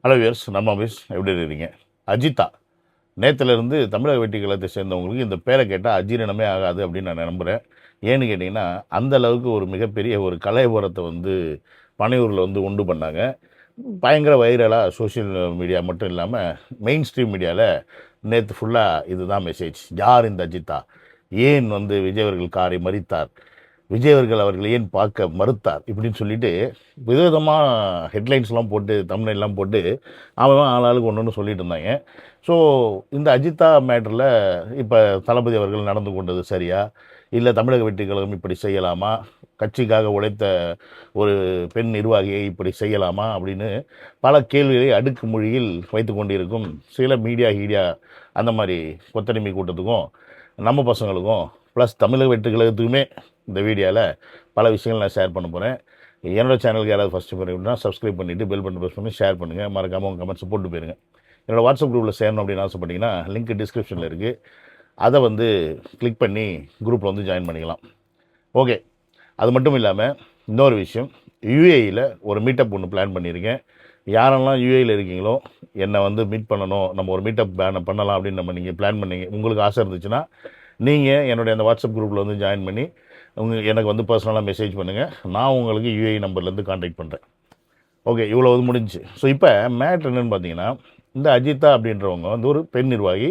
Hello wears, நம்ம miss எப்படி இருக்கீங்க? அஜிதா நேற்றுலேருந்து தமிழக வெட்டி கழகத்தை சேர்ந்தவங்களுக்கு இந்த பேரை கேட்டால் அஜீரணமே ஆகாது அப்படின்னு நான் நம்புகிறேன். ஏன்னு கேட்டிங்கன்னா, அந்த அளவுக்கு ஒரு மிகப்பெரிய ஒரு கலைபுரத்தை வந்து பனையூரில் வந்து உண்டு பண்ணாங்க. பயங்கர வைரலாக சோஷியல் மீடியா மட்டும் இல்லாமல் மெயின் ஸ்ட்ரீம் மீடியாவில் நேற்று ஃபுல்லாக இதுதான் மெசேஜ். யார் இந்த அஜித்தா? ஏன் வந்து விஜய் அவர்கள் காரை மறித்தார்? விஜய் அவர்கள் அவர்கள் ஏன் பார்க்க மறுத்தார்? இப்படின்னு சொல்லிட்டு விதவிதமாக ஹெட்லைன்ஸ்லாம் போட்டு தம்ப்நெயில்லாம் போட்டு அவன் ஆளாளுக்கு ஒன்று ஒன்று சொல்லிட்டு இருந்தாங்க. ஸோ இந்த அஜித்தா மேட்டரில் இப்போ தளபதி அவர்கள் நடந்து கொண்டது சரியா, இல்லை தமிழக வெற்றி கழகம் இப்படி செய்யலாமா, கட்சிக்காக உழைத்த ஒரு பெண் நிர்வாகியை இப்படி செய்யலாமா அப்படின்னு பல கேள்விகளை அடுக்கு மொழியில் வைத்து கொண்டிருக்கும் சில மீடியா அந்த மாதிரி கொத்தடிமை கூட்டத்துக்கும் நம்ம பசங்களுக்கும் ப்ளஸ் தமிழக வெற்றி கழகத்துக்குமே இந்த வீடியோவில் பல விஷயங்கள் நான் ஷேர் பண்ண போகிறேன். என்னோடய சேனலுக்கு யாராவது ஃபஸ்ட்டு பண்ணிவிட்டுனா சப்ஸ்கிரைப் பண்ணிவிட்டு பெல் பட்டன் ப்ரெஸ் பண்ணி ஷேர் பண்ணுங்கள். மறக்காமல் உங்கள் கமெண்ட்ஸ் போட்டு போயிருங்க. என்னோடய வாட்ஸ்அப் குரூப்பில் சேரணும் அப்படின்னு ஆசைப்பட்டீங்கன்னா லிங்க் டிஸ்கிரிப்ஷனில் இருக்குது. அதை வந்து கிளிக் பண்ணி குரூப்பில் வந்து ஜாயின் பண்ணிக்கலாம். ஓகே, அது மட்டும் இல்லாமல் இன்னொரு விஷயம், யுஏஇயில் ஒரு மீட்டப் ஒன்று பிளான் பண்ணியிருக்கேன். யாரெல்லாம் யுஏஇயில் இருக்கீங்களோ என்னை வந்து மீட் பண்ணணும், நம்ம ஒரு மீட்டப் பண்ணலாம் அப்படின்னு நீங்கள் பிளான் பண்ணீங்க, உங்களுக்கு ஆசை இருந்துச்சுன்னா நீங்கள் என்னுடைய அந்த வாட்ஸ்அப் குரூப்பில் வந்து ஜாயின் பண்ணி எனக்கு வந்து பர்சனலாக மெசேஜ் பண்ணுங்கள். நான் உங்களுக்கு யுஏஇ நம்பர்லேருந்து கான்டாக்ட் பண்ணுறேன். ஓகே, இவ்வளோ வந்து முடிஞ்சுச்சு. ஸோ இப்போ மேட்ரு என்னென்னு பார்த்தீங்கன்னா, இந்த அஜித்தா அப்படின்றவங்க வந்து ஒரு பெண் நிர்வாகி.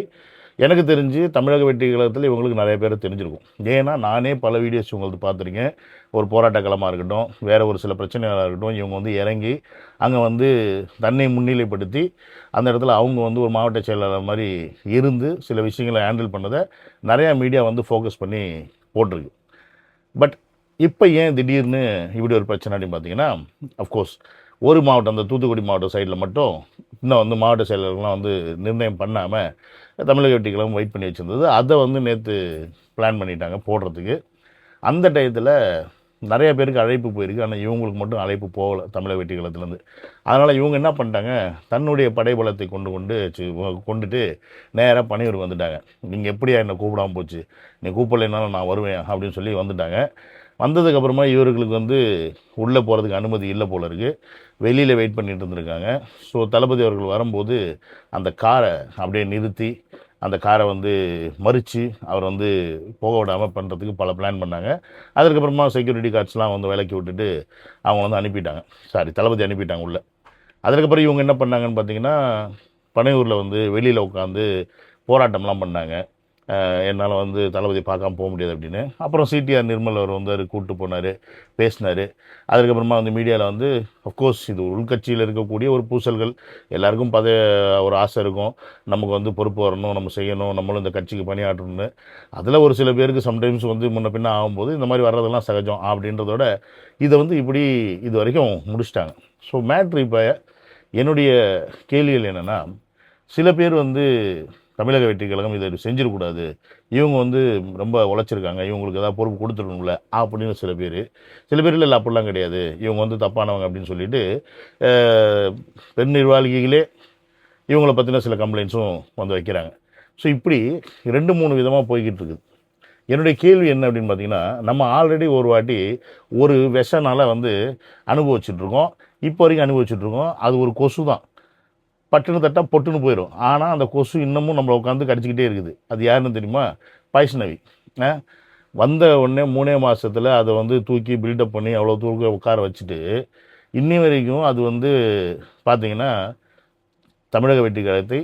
எனக்கு தெரிஞ்சு தமிழக வெற்றி கழகத்தில் இவங்களுக்கு நிறைய பேர் தெரிஞ்சிருக்கும். ஏன்னா நானே பல வீடியோஸ் இவங்களுக்கு பார்த்துருக்கேன். ஒரு போராட்ட களமாக இருக்கட்டும், வேறு ஒரு சில பிரச்சனைகளாக இருக்கட்டும், இவங்க வந்து இறங்கி அங்கே வந்து தன்னை முன்னிலைப்படுத்தி அந்த இடத்துல அவங்க வந்து ஒரு மாவட்ட செயலாளர் மாதிரி இருந்து சில விஷயங்களை ஹேண்டில் பண்ணதை நிறையா மீடியா வந்து ஃபோக்கஸ் பண்ணி போட்டிருக்கு. பட் இப்போ ஏன் திடீர்னு இப்படி ஒரு பிரச்சனை அப்படின்னு பார்த்தீங்கன்னா, அஃப்கோர்ஸ் ஒரு மாவட்டம், அந்த தூத்துக்குடி மாவட்டம் சைடில் மட்டும் இன்னும் வந்து மாவட்ட செயலர்கள்லாம் வந்து நிர்ணயம் பண்ணாமல் தமிழக வெட்டி கழகம் வெயிட் பண்ணி வச்சுருந்தது. அதை வந்து நேற்று பிளான் பண்ணிட்டாங்க போடுறதுக்கு. அந்த டயத்தில் நிறைய பேருக்கு அழைப்பு போயிருக்கு. ஆனால் இவங்களுக்கு மட்டும் அழைப்பு போகலை தமிழக வெட்டி கழகத்துலேருந்து. அதனால் இவங்க என்ன பண்ணிட்டாங்க, தன்னுடைய படைபலத்தை கொண்டுட்டு நேராக பனையூர் வந்துட்டாங்க. நீங்கள் எப்படியா என்னை கூப்பிடாமல் போச்சு, நீ கூப்பிடலைனாலும் நான் வருவேன் அப்படின்னு சொல்லி வந்துட்டாங்க. வந்ததுக்கப்புறமா இவர்களுக்கு வந்து உள்ளே போகிறதுக்கு அனுமதி இல்லை போல இருக்குது. வெளியில் வெயிட் பண்ணிட்டு இருந்திருக்காங்க. ஸோ தளபதி அவர்கள் வரும்போது அந்த காரை அப்படியே நிறுத்தி அந்த காரை வந்து மறித்து அவர் வந்து போக விடாமல் பண்ணுறதுக்கு பல பிளான் பண்ணாங்க. அதுக்கப்புறமா செக்யூரிட்டி கார்ட்ஸ்லாம் வந்து விலக்கி விட்டுட்டு அவங்க வந்து அனுப்பிட்டாங்க. தளபதி அனுப்பிட்டாங்க உள்ளே. அதுக்கப்புறம் இவங்க என்ன பண்ணாங்கன்னு பார்த்தீங்கன்னா, பனையூரில் வந்து வெளியில் உட்காந்து போராட்டம்லாம் பண்ணாங்க. என்னால் வந்து தளபதி பார்க்காம போக முடியாது அப்படின்னு. அப்புறம் சிடிஆர் நிர்மல் அவர் வந்தார், கூப்பிட்டு போனார், பேசினார். அதுக்கப்புறமா வந்து மீடியாவில் வந்து அஃப்கோர்ஸ் இது உள்கட்சியில் இருக்கக்கூடிய ஒரு பூசல்கள், எல்லாருக்கும் ஒரு ஆசை இருக்கும், நமக்கு வந்து பொறுப்பு வரணும், நம்ம செய்யணும், நம்மளும் இந்த கட்சிக்கு பணியாற்றணும்னு. அதில் ஒரு சில பேருக்கு சம்டைம்ஸ் வந்து முன்ன பின்ன ஆகும்போது இந்த மாதிரி வர்றதெல்லாம் சகஜம் அப்படின்றதோட இதை வந்து இப்படி இது வரைக்கும் முடிச்சிட்டாங்க. ஸோ மேட்ரு இப்போ என்னுடைய கேள்விகள் என்னென்னா, சில பேர் வந்து தமிழக வெற்றி கழகம் இதை செஞ்சிடக்கூடாது, இவங்க வந்து ரொம்ப உழைச்சிருக்காங்க, இவங்களுக்கு ஏதாவது பொறுப்பு கொடுத்துடணும்ல அப்படின்னு சில பேர் இல்லை அப்படிலாம் கிடையாது, இவங்க வந்து தப்பானவங்க அப்படின்னு சொல்லிட்டு பெண் நிர்வாகிகளே இவங்களை பற்றின சில கம்ப்ளைண்ட்ஸும் வந்து வைக்கிறாங்க. ஸோ இப்படி 2-3 விதமாக போய்கிட்டு இருக்குது. என்னுடைய கேள்வி என்ன அப்படின்னு பார்த்தீங்கன்னா, நம்ம ஆல்ரெடி ஒரு வாட்டி ஒரு விஷனால வந்து அனுபவிச்சுட்ருக்கோம், இப்போ வரைக்கும் அனுபவிச்சுட்ருக்கோம். அது ஒரு கொசு தான், பட்டுன்னு தட்டால் பொட்டுன்னு போயிடும். ஆனால் அந்த கொசு இன்னமும் நம்மளை உட்காந்து கடிச்சிக்கிட்டே இருக்குது. அது யாருன்னு தெரியுமா? வைஷ்ணவி. வந்த உடனே 3 மாதத்தில் அதை வந்து தூக்கி பில்டப் பண்ணி அவ்வளோ தூரம் உட்கார வச்சுட்டு இன்னி வரைக்கும் அது வந்து பார்த்திங்கன்னா தமிழக வெற்றி கழகத்தை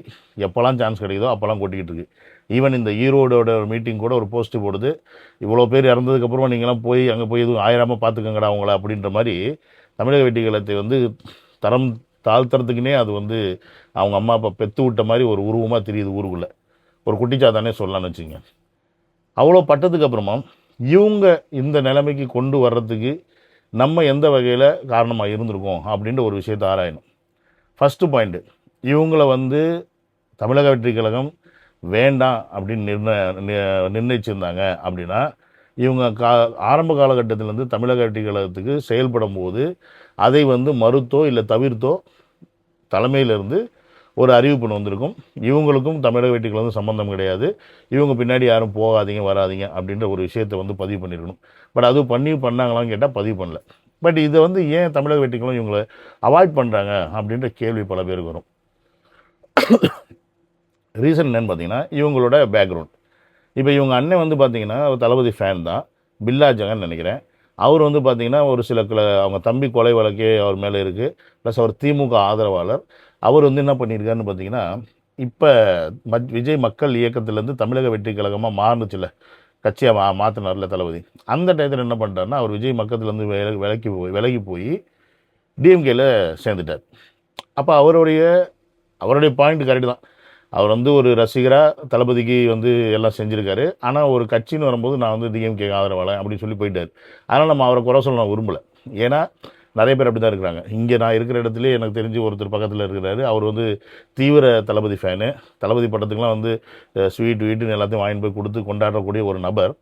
எப்போல்லாம் சான்ஸ் கிடைக்குதோ அப்போல்லாம் கொட்டிக்கிட்டு இருக்குது. ஈவன் இந்த ஈரோடோட மீட்டிங் கூட ஒரு போஸ்ட்டு போடுது, இவ்வளோ பேர் இறந்ததுக்கப்புறமா நீங்களாம் போய் அங்கே போய் எதுவும் ஆயிராமல் பார்த்துக்கங்கடா அவங்கள அப்படின்ற மாதிரி தமிழக வெற்றி கழகத்தை வந்து தரம் தாழ்த்துறதுக்குனே அது வந்து அவங்க அம்மா அப்பா பெற்று விட்ட மாதிரி ஒரு உருவமாக தெரியுது ஊருக்குள்ளே. ஒரு குட்டிச்சாத்தானே சொல்லலான்னு வச்சுங்க. அவ்வளோ பட்டதுக்கப்புறமா இவங்க இந்த நிலைமைக்கு கொண்டு வர்றதுக்கு நம்ம எந்த வகையில் காரணமாக இருந்திருக்கோம் அப்படின்ற ஒரு விஷயத்தை ஆராயணும். ஃபஸ்ட்டு பாயிண்ட்டு, இவங்கள வந்து தமிழக வெற்றி கழகம் வேண்டாம் அப்படின்னு நிர்ணயிச்சிருந்தாங்க அப்படின்னா, இவங்க ஆரம்ப காலகட்டத்திலேருந்து தமிழக வெற்றி கழகத்துக்கு செயல்படும் போது அதை வந்து மறுத்தோ இல்லை தவிர்த்தோ தலைமையிலிருந்து ஒரு அறிவிப்பு வந்திருக்கும், இவங்களுக்கும் தமிழக வெற்றி கழகம் சம்மந்தம் கிடையாது, இவங்க பின்னாடி யாரும் போகாதீங்க வராதிங்க அப்படின்ற ஒரு விஷயத்தை வந்து பதிவு பண்ணியிருக்கணும். பட் அது பண்ணாங்களான்னு கேட்டால் பதிவு பண்ணல. பட் இதை வந்து ஏன் தமிழக வெட்டிகளும் இவங்களை அவாய்ட் பண்ணுறாங்க அப்படின்ற கேள்வி பல பேருக்கு வரும். ரீசன் என்னன்னு பார்த்தீங்கன்னா இவங்களோட பேக்ரவுண்ட். இப்போ இவங்க அண்ணன் வந்து பார்த்தீங்கன்னா தளபதி ஃபேன் தான், பில்லா ஜெகன் நினைக்கிறேன். அவர் வந்து பார்த்தீங்கன்னா ஒரு சில அவங்க தம்பி கொலை வழக்கே அவர் மேலே இருக்குது. ப்ளஸ் அவர் திமுக ஆதரவாளர். அவர் வந்து என்ன பண்ணியிருக்காருன்னு பார்த்தீங்கன்னா, இப்போ விஜய் மக்கள் இயக்கத்திலேருந்து தமிழக வெற்றி கழகமாக மாறுச்சுல, கட்சியாக மாற்றினார்ல தளபதி. அந்த டயத்தில் என்ன பண்ணிட்டாருன்னா, அவர் விஜய் மக்கத்துலேருந்து விலகி போய் டிஎம்கேல சேர்ந்துட்டார். அப்போ அவருடைய பாயிண்ட் கரெக்டு தான். அவர் வந்து ஒரு ரசிகராக தளபதிக்கு வந்து எல்லாம் செஞ்சுருக்காரு. ஆனால் ஒரு கட்சின்னு வரும்போது நான் வந்து டிஎம்கே ஆதரவாளன் அப்படின்னு சொல்லி போயிட்டார். அதனால் நம்ம அவரை குறை சொல்ல நான் விரும்பலை. ஏன்னா நிறைய பேர் அப்படி தான் இருக்கிறாங்க. இங்கே நான் இருக்கிற இடத்துலேயே எனக்கு தெரிஞ்சு ஒருத்தர் பக்கத்தில் இருக்கிறாரு. அவர் வந்து தீவிர தளபதி ஃபேனு. தளபதி படத்துக்குலாம் வந்து ஸ்வீட் வீட்டுன்னு எல்லாத்தையும் வாங்கிட்டு போய் கொடுத்து கொண்டாடக்கூடிய ஒரு நபர்.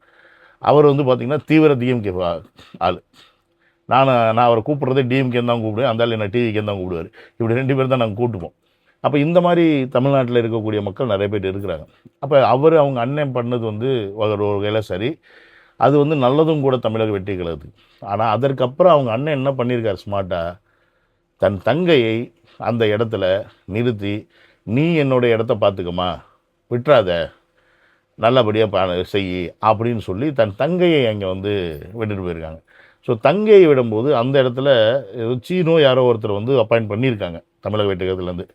அவர் வந்து பார்த்திங்கன்னா தீவிர டிஎம்கே ஆள். நான் அவரை கூப்பிட்றதே டிஎம்கேன்னு தான் கூப்பிடுவேன். அந்த ஆள் என்ன டிவிக்கேன்னு தான் கூப்பிடுவார். இப்படி 2 பேர் தான் நாங்கள் கூப்பிட்டுப்போம். அப்போ இந்த மாதிரி தமிழ்நாட்டில் இருக்கக்கூடிய மக்கள் நிறைய பேர் இருக்கிறாங்க. அப்போ அவங்க அண்ணன் பண்ணது வந்து ஒரு வகையில் சரி. அது வந்து நல்லதும் கூட தமிழக வெற்றி கழகத்துக்கு. ஆனால் அதற்கப்புறம் அவங்க அண்ணன் என்ன பண்ணியிருக்கார் ஸ்மார்ட்டாக, தன் தங்கையை அந்த இடத்துல நிறுத்தி, நீ என்னோடய இடத்த பார்த்துக்கம்மா, விட்டுறாத, நல்லபடியாக செய் அப்படின்னு சொல்லி தன் தங்கையை அங்கே வந்து விட்டுட்டு போயிருக்காங்க. ஸோ தங்கையை விடும்போது அந்த இடத்துல சீனோ யாரோ ஒருத்தர் வந்து அப்பாயிண்ட் பண்ணியிருக்காங்க தமிழக வெற்றி கழகத்துலேருந்து.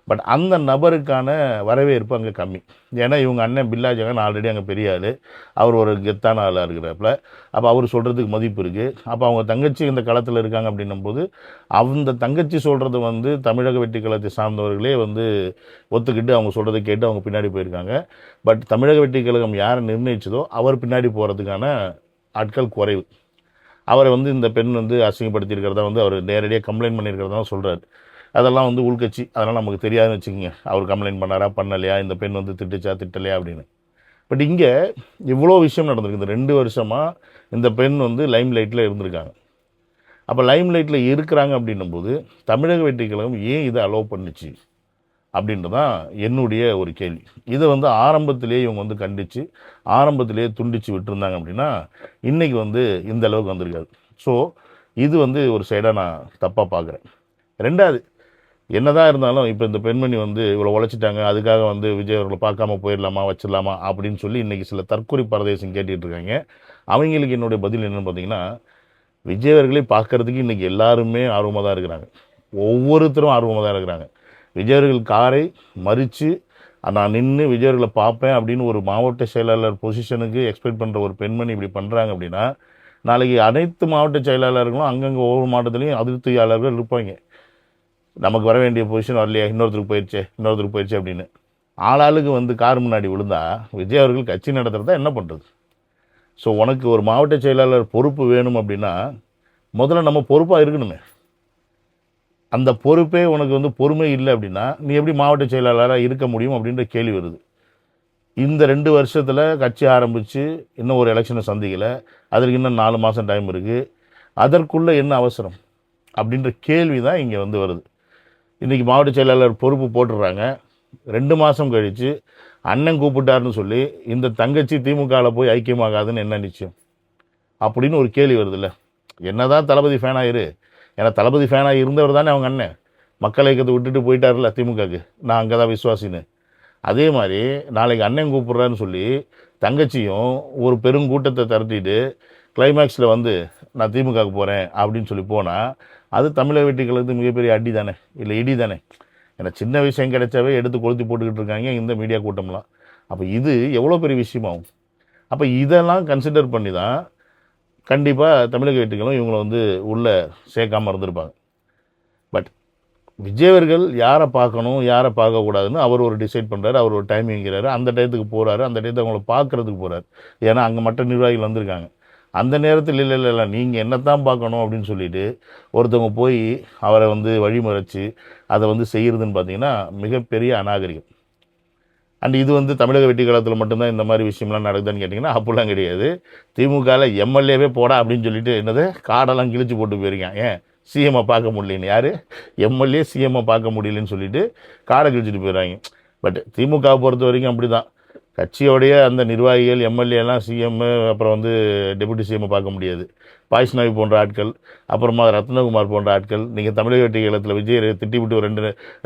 பட் அந்த நபருக்கான வரவேற்பு அங்கே கம்மி. ஏன்னா இவங்க அண்ணன் பில்லா ஜெகன் ஆல்ரெடி அங்கே பெரிய ஆள், அவர் ஒரு கெத்தான ஆளாக இருக்கிறப்பல. அப்போ அவர் சொல்கிறதுக்கு மதிப்பு இருக்குது. அப்போ அவங்க தங்கச்சி இந்த களத்தில் இருக்காங்க அப்படின்னும்போது அந்த தங்கச்சி சொல்கிறது வந்து தமிழக வெற்றி கழகத்தை சார்ந்தவர்களே வந்து ஒத்துக்கிட்டு அவங்க சொல்கிறத கேட்டு அவங்க பின்னாடி போயிருக்காங்க. பட் தமிழக வெற்றி கழகம் யாரை நிர்ணயிச்சதோ அவர் பின்னாடி போகிறதுக்கான ஆட்கள் குறைவு. அவரை வந்து இந்த பெண் வந்து அசிங்கப்படுத்தியிருக்கிறதா வந்து அவர் நேரடியாக கம்ப்ளைண்ட் பண்ணியிருக்கிறதா சொல்கிறார். அதெல்லாம் வந்து உள்கட்சி, அதெல்லாம் நமக்கு தெரியாதுன்னு வச்சுக்கோங்க. அவர் கம்ப்ளைண்ட் பண்ணாரா பண்ணலையா, இந்த பெண் வந்து திட்டுச்சா திட்டலையா அப்படின்னு. பட் இங்கே இவ்வளோ விஷயம் நடந்திருக்கு. இந்த 2 வருஷமாக இந்த பெண் வந்து லைம் லைட்டில் இருந்திருக்காங்க. அப்போ லைம் லைட்டில் இருக்கிறாங்க அப்படின்னும்போது தமிழக வெற்றி கழகம் ஏன் இதை அலோவ் பண்ணிச்சு அப்படின்றதான் என்னுடைய ஒரு கேள்வி. இதை வந்து ஆரம்பத்திலே இவங்க வந்து கண்டித்து ஆரம்பத்திலே துண்டித்து விட்டுருந்தாங்க அப்படின்னா இன்றைக்கி வந்து இந்த அளவுக்கு வந்திருக்காது. ஸோ இது வந்து ஒரு சைடாக நான் தப்பாக பார்க்குறேன். 2வது, என்னதான் இருந்தாலும் இப்போ இந்த பெண்மணி வந்து இவ்வளோ உழைச்சிட்டாங்க, அதுக்காக வந்து விஜய் அவர்களை பார்க்காம போயிடலாமா வச்சிடலாமா அப்படின்னு சொல்லி இன்றைக்கி சில தற்கொலை பரதேசம் கேட்டுட்டு இருக்காங்க. அவங்களுக்கு என்னுடைய பதில் என்னென்னு பார்த்தீங்கன்னா, விஜய் அவர்களை பார்க்கறதுக்கு இன்றைக்கி எல்லாருமே ஆர்வமாக தான் இருக்கிறாங்க. ஒவ்வொருத்தரும் ஆர்வமாக தான் இருக்கிறாங்க. விஜய் அவர்கள் காரை மறித்து நான் நின்று விஜய் அவர்களை பார்ப்பேன் அப்படின்னு ஒரு மாவட்ட செயலாளர் பொசிஷனுக்கு எக்ஸ்பெக்ட் பண்ணுற ஒரு பெண்மணி இப்படி பண்ணுறாங்க அப்படின்னா, நாளைக்கு அனைத்து மாவட்ட செயலாளர்களும் அங்கங்கே ஒவ்வொரு மாவட்டத்துலேயும் அதிருப்தியாளர்கள் இருப்பாங்க. நமக்கு வர வேண்டிய பொசிஷன் வரலையே, இன்னொருத்தருக்கு போயிடுச்சு அப்படின்னு. ஆளாளுக்கு வந்து கார் முன்னாடி விழுந்தா விஜய் அவர்கள் கட்சி நடத்துகிறதா என்ன பண்ணுறது? ஸோ உனக்கு ஒரு மாவட்ட செயலாளர் பொறுப்பு வேணும் அப்படின்னா முதல்ல நம்ம பொறுப்பாக இருக்கணுமே. அந்த பொறுப்பே உனக்கு வந்து பொறுமை இல்லை அப்படின்னா நீ எப்படி மாவட்ட செயலாளராக இருக்க முடியும் அப்படின்ற கேள்வி வருது. இந்த 2 வருஷத்தில் கட்சி ஆரம்பித்து இன்னும் ஒரு எலெக்ஷனை சந்திக்கலை, அதற்கு இன்னும் 4 மாதம் டைம் இருக்குது. அதற்குள்ளே என்ன அவசரம் அப்படின்ற கேள்வி தான் இங்கே வந்து வருது. இன்றைக்கி மாவட்ட செயலாளர் பொறுப்பு போட்டுடுறாங்க. 2 மாதம் கழித்து அண்ணன் கூப்பிட்டாருன்னு சொல்லி இந்த தங்கச்சி திமுகவில் போய் ஐக்கியமாகாதுன்னு என்ன நிச்சயம் அப்படின்னு ஒரு கேள்வி வருதுல்ல. என்ன தான் தளபதி ஃபேனாக இரு, ஏன்னா தளபதி ஃபேனாக இருந்தவர் தானே அவங்க அண்ணன். மக்கள் இயக்கத்தை விட்டுட்டு போயிட்டார்ல திமுகவுக்கு, நான் அங்கே தான் விசுவாசின்னு. அதே மாதிரி நாளைக்கு அண்ணன் கூப்பிட்றான்னு சொல்லி தங்கச்சியும் ஒரு பெருங்கூட்டத்தை திரட்டிட்டு கிளைமேக்ஸில் வந்து நான் திமுகவுக்கு போகிறேன் அப்படின்னு சொல்லி போனால் அது தமிழக வெற்றி கழகத்துக்கு மிகப்பெரிய அடி தானே, இல்லை இடி தானே. ஏன்னா சின்ன விஷயம் கிடைச்சாவே எடுத்து கொளுத்தி போட்டுக்கிட்டு இருக்காங்க இந்த மீடியா கூட்டம்லாம். அப்போ இது எவ்வளோ பெரிய விஷயமாகும். அப்போ இதெல்லாம் கன்சிடர் பண்ணி தான் கண்டிப்பாக தமிழக வெற்றி கழகம் இவங்களை வந்து உள்ளே சேர்க்காமல் இருந்திருப்பாங்க. பட் விஜய் அவர்கள் யாரை பார்க்கணும் யாரை பார்க்கக்கூடாதுன்னு அவர் ஒரு டிசைட் பண்ணுறாரு, அவர் ஒரு டைம் வைக்கிறாரு, அந்த டயத்துக்கு போகிறாரு, அந்த டயத்தை அவங்கள பார்க்குறதுக்கு போகிறார். ஏன்னா அங்கே மற்ற நிர்வாகிகள் வந்திருக்காங்க. அந்த நேரத்தில் இல்லை நீங்கள் என்னத்தான் பார்க்கணும் அப்படின்னு சொல்லிட்டு ஒருத்தவங்க போய் அவரை வந்து வழிமறைச்சி அதை வந்து செய்கிறதுன்னு பார்த்தீங்கன்னா மிகப்பெரிய அநாகரிகம். அண்ட் இது வந்து தமிழக வெற்றி கழகத்தில் மட்டும்தான் இந்த மாதிரி விஷயம்லாம் நடக்குதுன்னு கேட்டிங்கன்னா அப்படிலாம் கிடையாது. திமுகவில் எம்எல்ஏவே போடா அப்படின்னு சொல்லிட்டு என்னது காடெல்லாம் கிழிச்சு போட்டு போயிருக்கான். ஏன் சிஎம்ஐ பார்க்க முடியலன்னு, யார் எம்எல்ஏ சிஎம்ஐ பார்க்க முடியலன்னு சொல்லிட்டு காடை கிழிச்சிட்டு போயிடுறாங்க. பட் திமுகவை பொறுத்த வரைக்கும் அப்படி தான். கட்சியோடைய அந்த நிர்வாகிகள் எம்எல்ஏலாம் சிஎம் அப்புறம் வந்து டெபுட்டி சிஎம் பார்க்க முடியாது. பாய்ஸ்நாவி போன்ற ஆட்கள், அப்புறமா ரத்னகுமார் போன்ற ஆட்கள், நீங்கள் தமிழக வெற்றி கழகத்தில் விஜய் திட்டிவிட்டு ஒரு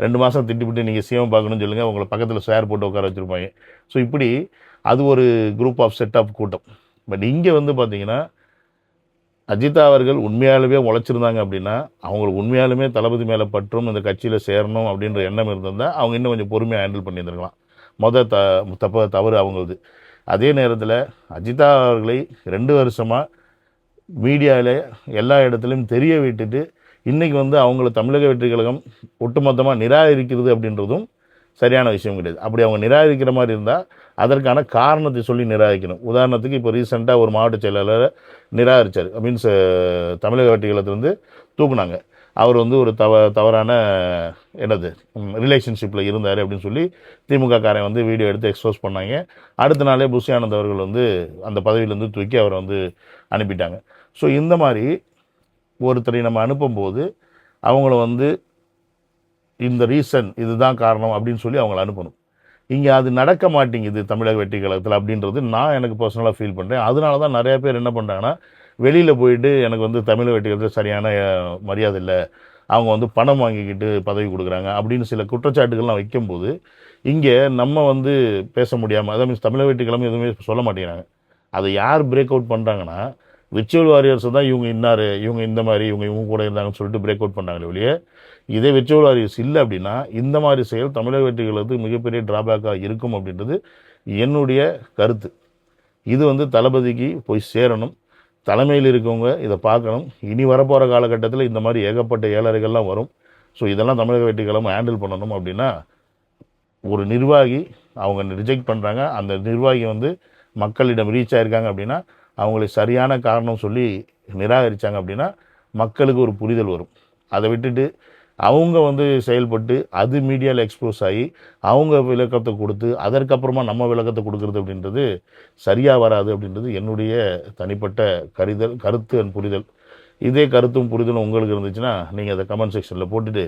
2 மாதம் திட்டிவிட்டு நீங்கள் சிஎம் பார்க்கணும்னு சொல்லுங்கள், உங்களை பக்கத்தில் சேர் போட்டு உட்கார வச்சுருப்பாங்க. ஸோ இப்படி அது ஒரு குரூப் ஆஃப் செட் ஆஃப் கூட்டம். பட் இங்கே வந்து பார்த்தீங்கன்னா அஜிதா அவர்கள் உண்மையாலுமே உழைச்சிருந்தாங்க அப்படின்னா, அவங்களுக்கு உண்மையாலுமே தளபதி மேலே பற்றும் இந்த கட்சியில் சேரணும் அப்படின்ற எண்ணம் இருந்திருந்தால் அவங்க இன்னும் கொஞ்சம் பொறுமையாக ஹேண்டில் பண்ணியிருந்திருக்கலாம். தவறு அவங்களது. அதே நேரத்தில் அஜிதா அவர்களை 2 வருஷமாக மீடியாவில் எல்லா இடத்துலையும் தெரிய விட்டுட்டு இன்றைக்கி வந்து அவங்கள தமிழக வெற்றி கழகம் ஒட்டுமொத்தமாக நிராகரிக்கிறது அப்படின்றதும் சரியான விஷயம் கிடையாது. அப்படி அவங்க நிராகரிக்கிற மாதிரி இருந்தால் அதற்கான காரணத்தை சொல்லி நிராகரிக்கணும். உதாரணத்துக்கு இப்போ ரீசெண்டாக ஒரு மாவட்ட செயலாளரை நிராகரித்தார். மீன்ஸ் தமிழக வெற்றி கழகத்திலேருந்து தூக்குனாங்க. அவர் வந்து ஒரு தவறான ரிலேஷன்ஷிப்பில் இருந்தார் அப்படின்னு சொல்லி திமுக காரன் வந்து வீடியோ எடுத்து எக்ஸ்போஸ் பண்ணாங்க. அடுத்த நாளே புஷி ஆனந்த் அவர்கள் வந்து அந்த பதவியிலேருந்து தூக்கி அவரை வந்து அனுப்பிட்டாங்க. ஸோ இந்த மாதிரி ஒருத்தரை நம்ம அனுப்பும்போது அவங்கள வந்து இந்த ரீசன் இதுதான் காரணம் அப்படின்னு சொல்லி அவங்கள அனுப்பணும். இங்கே அது நடக்க மாட்டேங்குது தமிழக வெற்றி கழகத்தில் அப்படின்றது நான் எனக்கு பர்சனலாக ஃபீல் பண்ணுறேன். அதனால தான் நிறையா பேர் என்ன பண்ணுறாங்கன்னா வெளியில் போயிட்டு எனக்கு வந்து தமிழக வெற்றி கழகத்தில் சரியான மரியாதை இல்லை, அவங்க வந்து பணம் வாங்கிக்கிட்டு பதவி கொடுக்குறாங்க அப்படின்னு சில குற்றச்சாட்டுகள்லாம் வைக்கும்போது இங்கே நம்ம வந்து பேச முடியாமல், அதாவது மீன்ஸ் தமிழக வெற்றி கழகம் எதுவுமே சொல்ல மாட்டேங்கிறாங்க. அதை யார் பிரேக் அவுட் பண்ணுறாங்கன்னா விர்ச்சுவல் வாரியர்ஸ் தான் இவங்க இன்னார், இவங்க இந்த மாதிரி இவங்க கூட இருந்தாங்கன்னு சொல்லிட்டு பிரேக் அவுட் பண்ணாங்களே ஒழிய, இதே விர்ச்சுவல் வாரியர்ஸ் இல்லை அப்படின்னா இந்த மாதிரி செயல் தமிழக வெற்றி கழகத்துக்கு மிகப்பெரிய டிராபேக்காக இருக்கும் அப்படின்றது என்னுடைய கருத்து. இது வந்து தளபதிக்கு போய் சேரணும். தலைமையில் இருக்கவங்க இதை பார்க்கணும். இனி வரப்போகிற காலகட்டத்தில் இந்த மாதிரி ஏகப்பட்ட ஏழரைகள்லாம் வரும். ஸோ இதெல்லாம் தமிழக வெற்றி கழகம் ஹேண்டில் பண்ணணும் அப்படின்னா ஒரு நிர்வாகி அவங்க ரிஜெக்ட் பண்ணுறாங்க, அந்த நிர்வாகி வந்து மக்களிடம் ரீச் ஆகிருக்காங்க அப்படின்னா அவங்களை சரியான காரணம் சொல்லி நிராகரித்தாங்க அப்படின்னா மக்களுக்கு ஒரு புரிதல் வரும். அதை விட்டுட்டு அவங்க வந்து செயல்பட்டு அது மீடியாவில் எக்ஸ்போஸ் ஆகி அவங்க விளக்கத்தை கொடுத்து அதற்கப்புறமா நம்ம விளக்கத்தை கொடுக்குறது அப்படின்றது சரியாக வராது அப்படின்றது என்னுடைய தனிப்பட்ட கருத்து அண்ட் புரிதல். இதே கருத்தும் புரிதலும் உங்களுக்கு இருந்துச்சுன்னா நீங்கள் அதை கமெண்ட் செக்ஷனில் போட்டுட்டு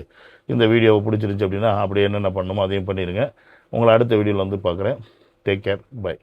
இந்த வீடியோவை பிடிச்சிருந்துச்சு அப்படின்னா அப்படியே என்னென்ன பண்ணணுமோ அதையும் பண்ணிடுங்க. உங்களை அடுத்த வீடியோவில் வந்து பார்க்குறேன். Take care, by.